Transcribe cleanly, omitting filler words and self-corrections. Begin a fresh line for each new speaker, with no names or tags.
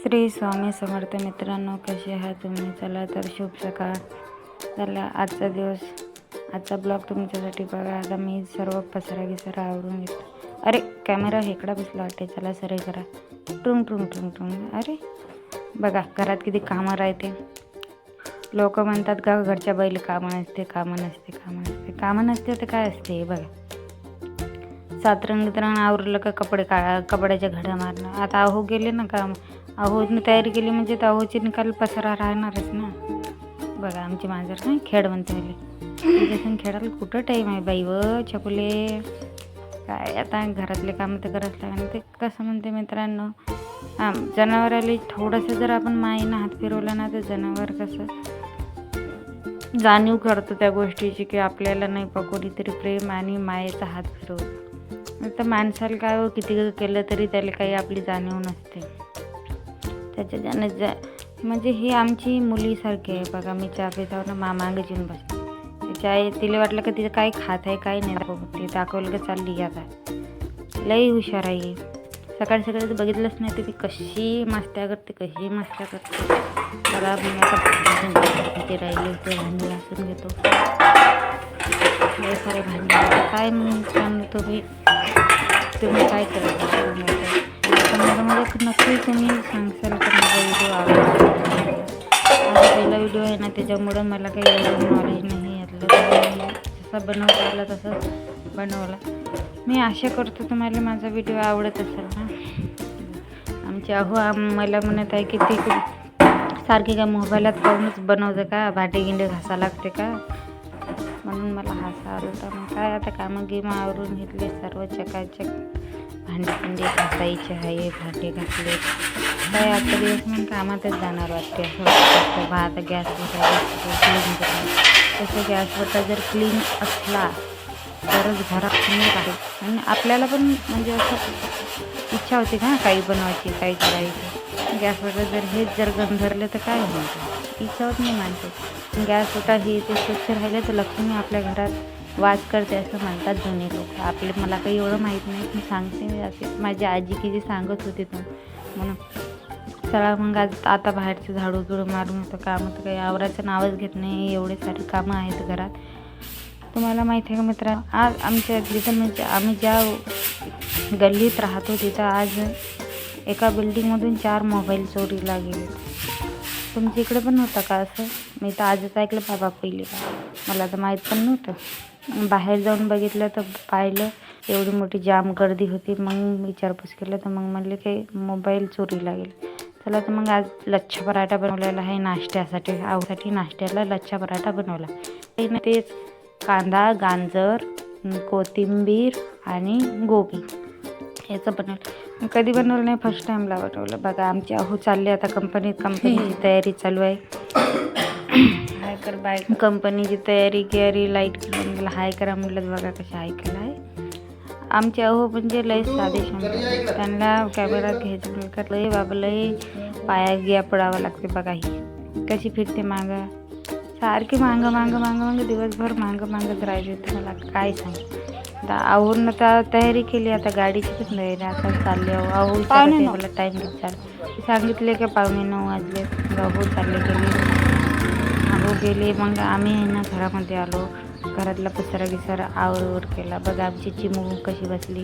श्री स्वामी समर्थ मित्रांनो, कसे आहात तुम्ही? चला तर शुभ सकाळ. चला आजचा दिवस, आजचा ब्लॉग तुमच्यासाठी बघा. आता मी सर्व पसरा आवरून घेतो. अरे कॅमेरा हेकडा बसला वाटते. चला सरे करा. टुंग टुंग टुंग टुंग. अरे बघा घरात किती कामं राहते. लोक म्हणतात का घरच्या बैल कामं नसते. कामं नसते तर काय असते? बघा सातरंग आवरलं का कपड्याच्या घड्या मारणं. आता अहो गेले ना काम, अहोने तयारी केली म्हणजे तर अहोची निकाल पसरा राहणारच ना. बघा आमची मांजर नाही खेळ म्हणते तिच्यासून खेळायला कुठं टाईम आहे बाई व छकुले. काय आता घरातले कामं तर करत लागणार. ते कसं म्हणते मित्रांनो, जनावराला थोडंसं जर आपण माईनं हात फिरवला ना तर जनावर कसं जाणीव करतो त्या गोष्टीची की आपल्याला नाही पण कोणीतरी प्रेम आणि मायेचा हात फिरवतो. तर माणसाला काय हो किती केलं तरी त्याला काही आपली जाणीव नसते. त्याच्या ज्याने म्हणजे ही आमची मुलीसारखी आहे. बघा मी चहा पितावर ना मामांग येऊन बसते. चाय तिला वाटलं का तिचं काय खात आहे काय नाही, ते दाखवलं का चालली आता. लई हुशार आहे. सकाळी तर बघितलंच नाही ते कशी मस्त्या करते. मला मी आता ते राहिले होते भांडी घासून घेतो. हे सारे भांडी काय म्हणून तुम्ही काय करत नक्की तुम्ही सांगशाल तर माझा व्हिडिओ आवडला. माझा पहिला व्हिडिओ आहे ना, त्याच्यामुळं मला काही एवढं नॉलेज नाही यातलं. जसा बनवता आला तसंच बनवला. मी आशा करतो तुम्हाला माझा व्हिडिओ आवडत असेल ना. आमची मला म्हणत आहे की ती सारखी काय मोबाईलात पाहूनच बनवतं का, भांडे गिंडे घासा लागते का, म्हणून मला हसा आला होता. मग काय आता कामं आवरून घेतले सर्व चकाचक. भांडी घासायचे आहे, भांडे घासले काय आजचा दिवस मग कामातच जाणार वाटते. असं वाटतं भात गॅसवर क्लीन करणं. तसं गॅसवर जर क्लीन असला तरच घरात नीट आहे. आणि आपल्याला पण म्हणजे असं इच्छा होते का काही बनवायची काही करायची. गॅसवर जर हेच जर गंधरलं तर काय म्हणतो, इच्छा होत नाही माणसं. गॅस होता हे ते स्वच्छ राहिले तर लक्ष्मी आपल्या घरात वास करते असं म्हणतात जुने लोक. मला काही एवढं माहीत नाही, मी सांगते मी असे माझी आजी किती सांगत होती तर म्हणून. चला मग आता बाहेरचं झाडू मारून होतं. कामं तर काही आवरायचं नावच घेत नाही. एवढे सारी कामं आहेत घरात. तुम्हाला माहिती आहे का मित्रांनो, आज आमच्या जिथं म्हणजे आम्ही ज्या गल्लीत राहतो तिथं आज एका बिल्डिंगमधून 4 मोबाईल चोरीला गेले. तुमच्या इकडे पण होतं का असं? मी तर आजच ऐकलं बाबा पहिली. मला तर माहीत पण नव्हतं. बाहेर जाऊन बघितलं तर पाहिलं एवढी मोठी जाम गर्दी होती. मग विचारपूस केलं तर मग म्हणले की मोबाईल चोरीला गेले. चला तर मग आज लच्छा पराठा बनवलेला आहे नाश्त्यासाठी. आवसाठी नाश्त्याला लच्छा पराठा बनवला. तेच कांदा, गाजर, कोथिंबीर आणि गोबी याचं बनवलं. कधी बनवलं नाही, फर्स्ट टाईमला बनवलं. बघा आमची चालली आता कंपनीची तयारी चालू आहे. हाय कर बाय कंपनीची तयारी लाईट हाय करा म्हटलं. बघा कशा ऐकायला आहे आमची म्हणजे लय साधे शांत. त्यांना कॅमेरात घ्यायचं म्हटलं लय बाबा लय पाया पडावं लागते. बघा ही कशी फिरते मागं, सारखी मागं दिवसभर मागत राहायचे. तुम्हाला काय सांग. आवरून आता तयारी केली. आता गाडीची पण तयारी आता चालली. मला टाईम सांगितले का 8:45 वाजले. अहो चालले गेले. मग आम्ही ना घरामध्ये आलो. घरातला पसारा आवरवर केला. बघा आमची चिमू कशी बसली.